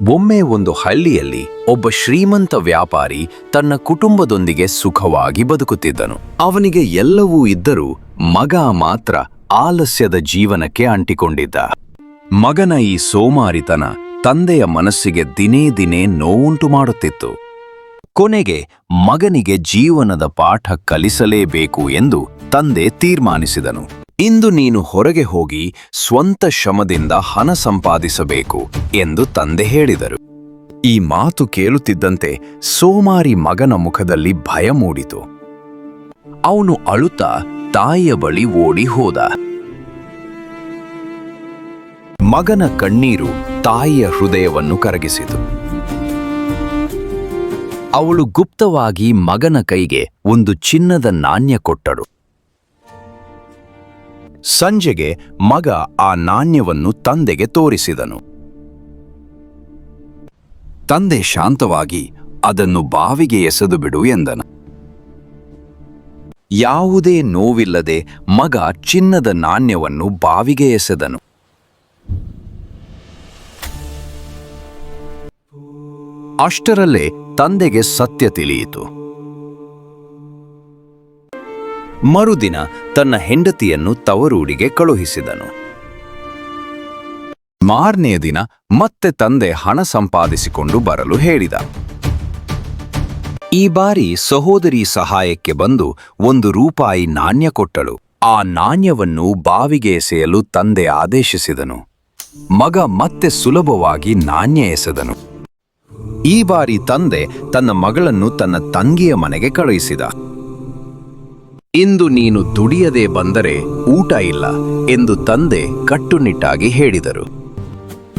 ಒಮ್ಮೆ ಒಂದು ಹಳ್ಳಿಯಲ್ಲಿ ಒಬ್ಬ ಶ್ರೀಮಂತ ವ್ಯಾಪಾರಿ ತನ್ನ ಕುಟುಂಬದೊಂದಿಗೆ ಸುಖವಾಗಿ ಬದುಕುತ್ತಿದ್ದನು. ಅವನಿಗೆ ಎಲ್ಲವೂ ಇದ್ದರೂ ಮಗ ಮಾತ್ರ ಆಲಸ್ಯದ ಜೀವನಕ್ಕೆ ಅಂಟಿಕೊಂಡಿದ್ದ. ಮಗನ ಈ ಸೋಮಾರಿತನ ತಂದೆಯ ಮನಸ್ಸಿಗೆ ದಿನೇ ದಿನೇ ನೋವುಂಟು ಮಾಡುತ್ತಿತ್ತು. ಕೊನೆಗೆ ಮಗನಿಗೆ ಜೀವನದ ಪಾಠ ಕಲಿಸಲೇಬೇಕು ಎಂದು ತಂದೆ ತೀರ್ಮಾನಿಸಿದನು. ಇಂದು ನೀನು ಹೊರಗೆ ಹೋಗಿ ಸ್ವಂತ ಶ್ರಮದಿಂದ ಹಣ ಸಂಪಾದಿಸಬೇಕು ಎಂದು ತಂದೆ ಹೇಳಿದರು. ಈ ಮಾತು ಕೇಳುತ್ತಿದ್ದಂತೆ ಸೋಮಾರಿ ಮಗನ ಮುಖದಲ್ಲಿ ಭಯ ಮೂಡಿತು. ಅವನು ಅಳುತ್ತಾ ತಾಯಿಯ ಬಳಿ ಓಡಿ ಹೋದ. ಮಗನ ಕಣ್ಣೀರು ತಾಯಿಯ ಹೃದಯವನ್ನು ಕರಗಿಸಿತು. ಅವಳು ಗುಪ್ತವಾಗಿ ಮಗನ ಕೈಗೆ ಒಂದು ಚಿನ್ನದ ನಾಣ್ಯ ಕೊಟ್ಟಳು. ಸಂಜೆಗೆ ಮಗ ಆ ನಾಣ್ಯವನ್ನು ತಂದೆಗೆ ತೋರಿಸಿದನು. ತಂದೆ ಶಾಂತವಾಗಿ ಅದನ್ನು ಬಾವಿಗೆ ಎಸೆದು ಬಿಡು ಎಂದನು. ಯಾವುದೇ ನೋವಿಲ್ಲದೆ ಮಗ ಚಿನ್ನದ ನಾಣ್ಯವನ್ನು ಬಾವಿಗೆ ಎಸೆದನು. ಅಷ್ಟರಲ್ಲೇ ತಂದೆಗೆ ಸತ್ಯ ತಿಳಿಯಿತು. ಮರುದಿನ ತನ್ನ ಹೆಂಡತಿಯನ್ನು ತವರೂರಿಗೆ ಕಳುಹಿಸಿದನು. ಮಾರನೆಯ ದಿನ ಮತ್ತೆ ತಂದೆ ಹಣ ಸಂಪಾದಿಸಿಕೊಂಡು ಬರಲು ಹೇಳಿದ. ಈ ಬಾರಿ ಸಹೋದರಿ ಸಹಾಯಕ್ಕೆ ಬಂದು ₹1 ನಾಣ್ಯ ಕೊಟ್ಟಳು. ಆ ನಾಣ್ಯವನ್ನು ಬಾವಿಗೆ ಎಸೆಯಲು ತಂದೆ ಆದೇಶಿಸಿದನು. ಮಗ ಮತ್ತೆ ಸುಲಭವಾಗಿ ನಾಣ್ಯ ಎಸೆದನು. ಈ ಬಾರಿ ತಂದೆ ತನ್ನ ಮಗಳನ್ನು ತನ್ನ ತಂಗಿಯ ಮನೆಗೆ ಕಳುಹಿಸಿದ. ಇಂದು ನೀನು ದುಡಿಯದೆ ಬಂದರೆ ಊಟ ಇಲ್ಲ ಎಂದು ತಂದೆ ಕಟ್ಟುನಿಟ್ಟಾಗಿ ಹೇಳಿದರು.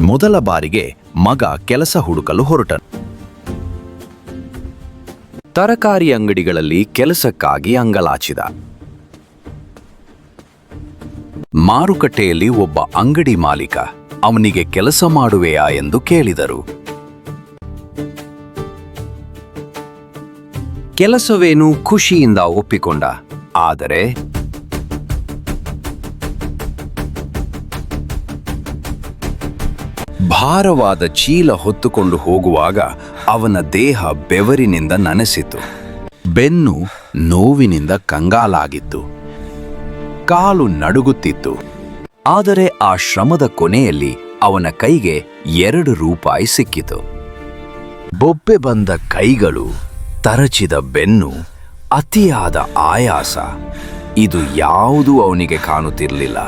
ಮೊದಲ ಬಾರಿಗೆ ಮಗ ಕೆಲಸ ಹುಡುಕಲು ಹೊರಟನು. ತರಕಾರಿ ಅಂಗಡಿಗಳಲ್ಲಿ ಕೆಲಸಕ್ಕಾಗಿ ಅಂಗಲಾಚಿದ. ಮಾರುಕಟ್ಟೆಯಲ್ಲಿ ಒಬ್ಬ ಅಂಗಡಿ ಮಾಲೀಕ ಅವನಿಗೆ ಕೆಲಸ ಮಾಡುವೆಯಾ ಎಂದು ಕೇಳಿದರು. ಕೆಲಸವೇನು ಖುಷಿಯಿಂದ ಒಪ್ಪಿಕೊಂಡ. ಆದರೆ ಭಾರವಾದ ಚೀಲ ಹೊತ್ತುಕೊಂಡು ಹೋಗುವಾಗ ಅವನ ದೇಹ ಬೆವರಿನಿಂದ ನನೆಸಿತು. ಬೆನ್ನು ನೋವಿನಿಂದ ಕಂಗಾಲಾಗಿತ್ತು. ಕಾಲು ನಡುಗುತ್ತಿತ್ತು. ಆದರೆ ಆ ಶ್ರಮದ ಕೊನೆಯಲ್ಲಿ ಅವನ ಕೈಗೆ ₹2 ಸಿಕ್ಕಿತು. ಬೊಬ್ಬೆ ಬಂದ ಕೈಗಳು, ತರಚಿದ ಬೆನ್ನು, ಅತಿಯಾದ ಆಯಾಸ, ಇದು ಯಾವುದೂ ಅವನಿಗೆ ಕಾಣುತ್ತಿರಲಿಲ್ಲ.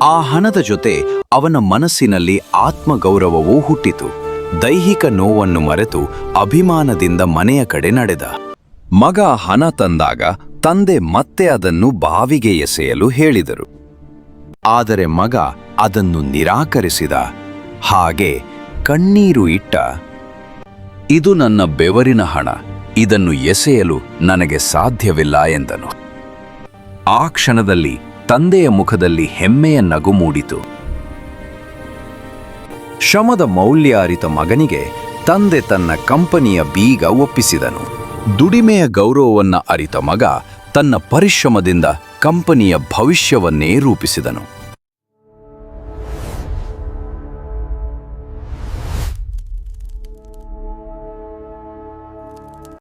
ಆ ಹಣದ ಜೊತೆ ಅವನ ಮನಸ್ಸಿನಲ್ಲಿ ಆತ್ಮಗೌರವವೂ ಹುಟ್ಟಿತು. ದೈಹಿಕ ನೋವನ್ನು ಮರೆತು ಅಭಿಮಾನದಿಂದ ಮನೆಯ ಕಡೆ ನಡೆದ. ಮಗ ಹಣ ತಂದಾಗ ತಂದೆ ಮತ್ತೆ ಅದನ್ನು ಬಾವಿಗೆ ಎಸೆಯಲು ಹೇಳಿದರು. ಆದರೆ ಮಗ ಅದನ್ನು ನಿರಾಕರಿಸಿದ. ಹಾಗೆ ಕಣ್ಣೀರು ಇಟ್ಟ. ಇದು ನನ್ನ ಬೆವರಿನ ಹಣ, ಇದನ್ನು ಎಸೆಯಲು ನನಗೆ ಸಾಧ್ಯವಿಲ್ಲ ಎಂದನು. ಆ ಕ್ಷಣದಲ್ಲಿ ತಂದೆಯ ಮುಖದಲ್ಲಿ ಹೆಮ್ಮೆಯ ನಗು ಮೂಡಿತು. ಶ್ರಮದ ಮೌಲ್ಯ ಅರಿತ ಮಗನಿಗೆ ತಂದೆ ತನ್ನ ಕಂಪನಿಯ ಬೀಗ ಒಪ್ಪಿಸಿದನು. ದುಡಿಮೆಯ ಗೌರವವನ್ನ ಅರಿತ ಮಗ ತನ್ನ ಪರಿಶ್ರಮದಿಂದ ಕಂಪನಿಯ ಭವಿಷ್ಯವನ್ನೇ ರೂಪಿಸಿದನು.